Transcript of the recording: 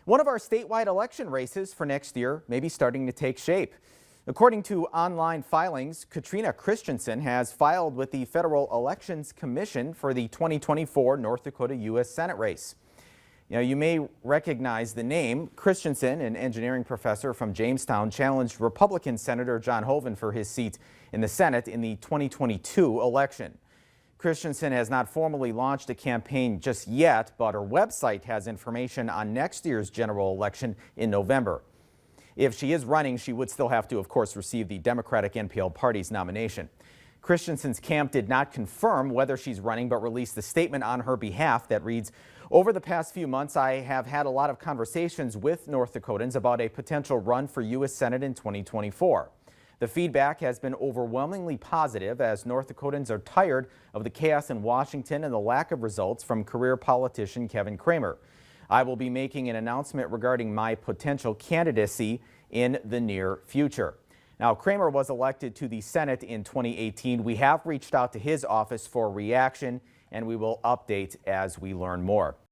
One of our statewide election races for next year may be starting to take shape. According to online filings, Christiansen has filed with the Federal Elections Commission for the 2024 North Dakota U.S. Senate race. You may recognize the name. Christiansen, an engineering professor from Jamestown, challenged Republican Senator John Hoeven for his seat in the Senate in the 2022 election. Christiansen has not formally launched a campaign just yet, but her website has information on next year's general election in November. If she is running, she would still have to, of course, receive the Democratic NPL Party's nomination. Christiansen's camp did not confirm whether she's running, but released a statement on her behalf that reads, "Over the past few months, I have had a lot of conversations with North Dakotans about a potential run for U.S. Senate in 2024. The feedback has been overwhelmingly positive as North Dakotans are tired of the chaos in Washington and the lack of results from career politician Kevin Cramer. I will be making an announcement regarding my potential candidacy in the near future." Now, Cramer was elected to the Senate in 2018. We have reached out to his office for reaction, and we will update as we learn more.